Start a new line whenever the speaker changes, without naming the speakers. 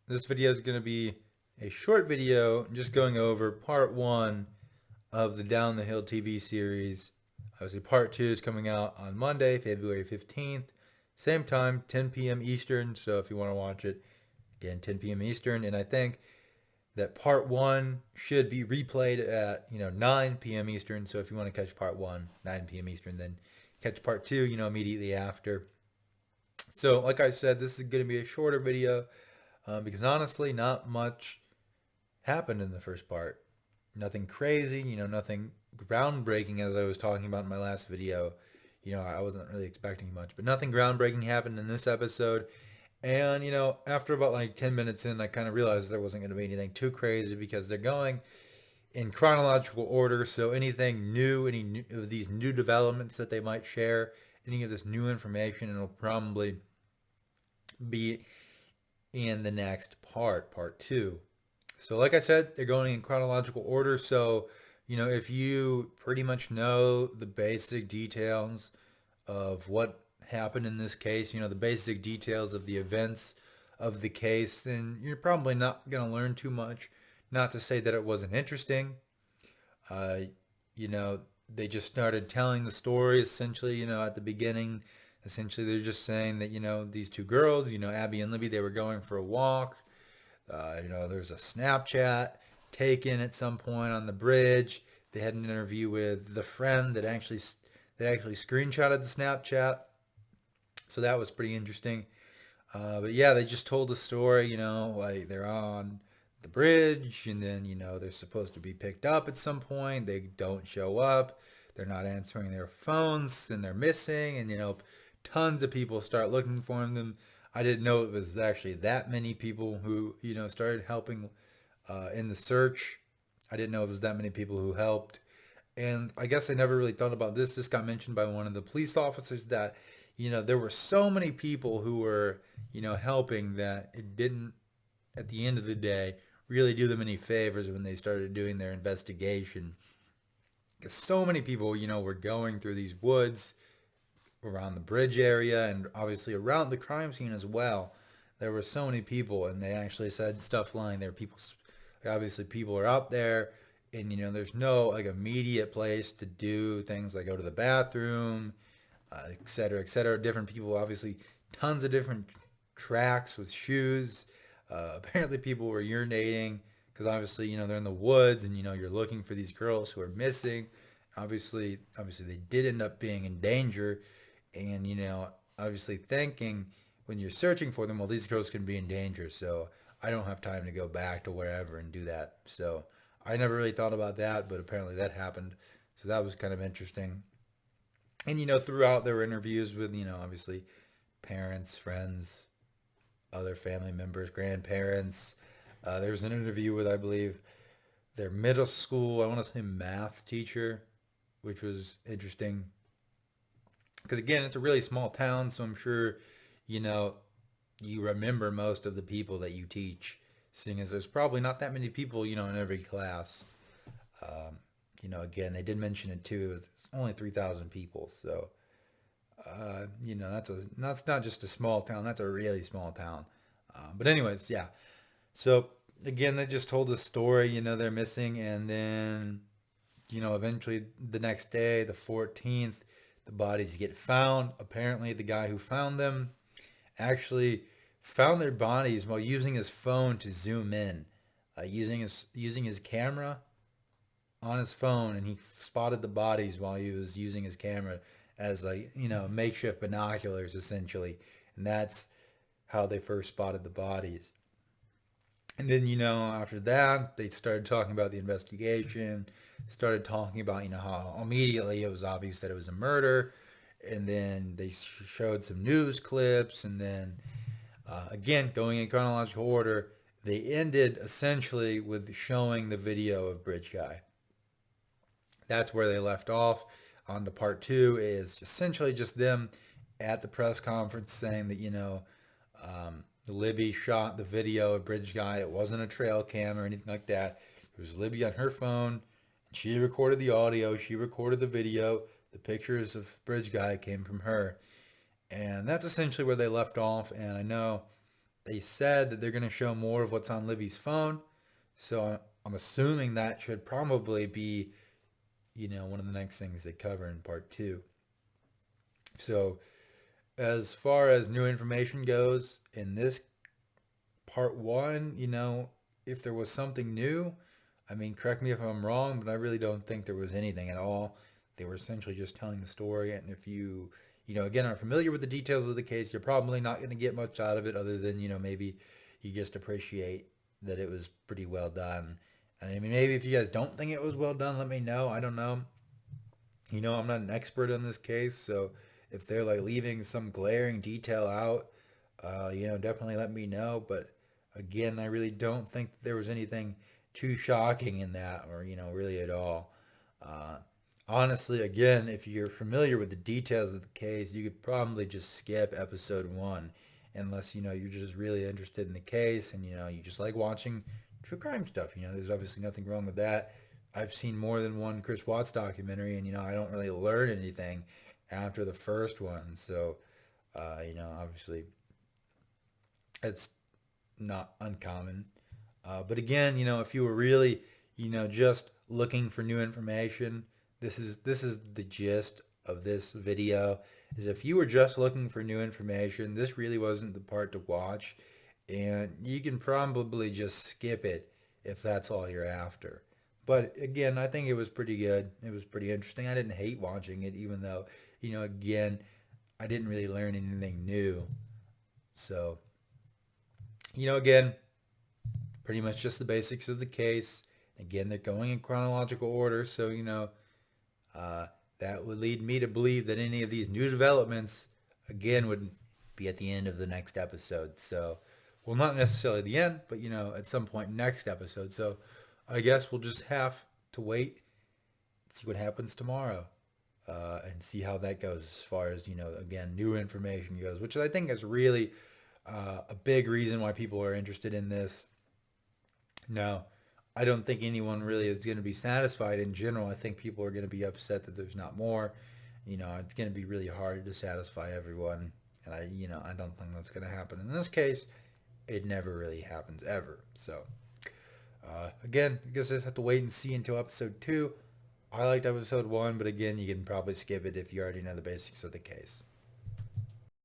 This video is going to be a short video just going over part one of the Down the Hill TV series. Obviously, part two is coming out on Monday, February 15th. Same time, 10 p.m. Eastern. So if you want to watch it, again, 10 p.m. Eastern. And I think that part one should be replayed at 9 p.m. Eastern. So if you want to catch part one, 9 p.m. Eastern, then catch part two immediately after. So like I said, this is going to be a shorter video because honestly, not much happened in the first part. Nothing crazy, nothing groundbreaking as I was talking about in my last video. I wasn't really expecting much, but nothing groundbreaking happened in this episode. And, after about like 10 minutes in, I kind of realized there wasn't going to be anything too crazy because they're going in chronological order. So anything new, of these new developments that they might share, any of this new information, it'll probably be in the next part two. So like I said, they're going in chronological order. So, if you pretty much know the basic details of what happened in this case, the basic details of the events of the case, then you're probably not going to learn too much. Not to say that it wasn't interesting. Uh, you know, they just started telling the story essentially, at the beginning. Essentially, they're just saying that, these two girls, Abby and Libby, they were going for a walk. There's a Snapchat taken at some point on the bridge. They had an interview with the friend that actually screenshotted the Snapchat. So that was pretty interesting. But yeah, they just told the story, like they're on the bridge and then, they're supposed to be picked up at some point. They don't show up. They're not answering their phones and they're missing. And, tons of people start looking for them. I didn't know it was actually that many people who, started helping in the search. I didn't know it was that many people who helped. And I guess I never really thought about this. This got mentioned by one of the police officers that, there were so many people who were, helping that it didn't, at the end of the day, really do them any favors when they started doing their investigation. Because so many people, were going through these woods around the bridge area and obviously around the crime scene as well. There were so many people, and they actually said stuff lying there. People, obviously, people are out there, and there's no like immediate place to do things like go to the bathroom, et cetera, et cetera. Different people, obviously, tons of different tracks with shoes. Apparently, people were urinating because obviously, they're in the woods, and you're looking for these girls who are missing. Obviously, they did end up being in danger, and obviously thinking when you're searching for them, well, these girls can be in danger, so I don't have time to go back to wherever and do that. So I never really thought about that, but apparently that happened. So that was kind of interesting. And throughout there were interviews with obviously parents, friends, other family members, grandparents. There was an interview with, I believe, their middle school, I want to say math teacher, which was interesting because again, it's a really small town, so I'm sure you know you remember most of the people that you teach, seeing as there's probably not that many people in every class. Again, they did mention it too. It's only 3,000 people, so that's not just a small town. That's a really small town. But anyways, yeah. So again, they just told the story. They're missing, and then eventually the next day, the 14th, the bodies get found. Apparently, the guy who found them actually found their bodies while using his phone to zoom in, using his camera on his phone, and he spotted the bodies while he was using his camera as like makeshift binoculars essentially, and that's how they first spotted the bodies. And then, after that, they started talking about the investigation, started talking about, how immediately it was obvious that it was a murder. And then they showed some news clips. And then, again, going in chronological order, they ended essentially with showing the video of Bridge Guy. That's where they left off. On to part two is essentially just them at the press conference saying that, Libby shot the video of Bridge Guy. It wasn't a trail cam or anything like that. It was Libby on her phone. She recorded the audio. She recorded the video. The pictures of Bridge Guy came from her. And that's essentially where they left off. And I know they said that they're going to show more of what's on Libby's phone. So I'm assuming that should probably be, one of the next things they cover in part two. So as far as new information goes in this part one, if there was something new, I mean, correct me if I'm wrong, but I really don't think there was anything at all. They were essentially just telling the story. And if again, are familiar with the details of the case, you're probably not going to get much out of it other than, maybe you just appreciate that it was pretty well done. And I mean, maybe if you guys don't think it was well done, let me know. I don't know. I'm not an expert on this case, so if they're like leaving some glaring detail out, definitely let me know. But again, I really don't think there was anything too shocking in that, or really at all. Uh, Honestly, again, if you're familiar with the details of the case, you could probably just skip episode one, unless you're just really interested in the case and you just like watching true crime stuff. There's obviously nothing wrong with that. I've seen more than one Chris Watts documentary, and I don't really learn anything after the first one. So, obviously, it's not uncommon. But again, if you were really, just looking for new information, this is the gist of this video. Is if you were just looking for new information, this really wasn't the part to watch, and you can probably just skip it if that's all you're after. But again, I think it was pretty good. It was pretty interesting. I didn't hate watching it, even though, again, I didn't really learn anything new. So, again, pretty much just the basics of the case. Again, they're going in chronological order, so, uh, that would lead me to believe that any of these new developments, again, would be at the end of the next episode. So, well, not necessarily the end, but, at some point next episode. So, I guess we'll just have to wait, see what happens tomorrow, and see how that goes as far as, again, new information goes, which I think is really a big reason why people are interested in this. Now, I don't think anyone really is going to be satisfied in general. I think people are going to be upset that there's not more. It's going to be really hard to satisfy everyone. And I don't think that's going to happen. In this case, it never really happens ever. So, again, I guess I just have to wait and see until episode 2. I liked episode 1, but again, you can probably skip it if you already know the basics of the case.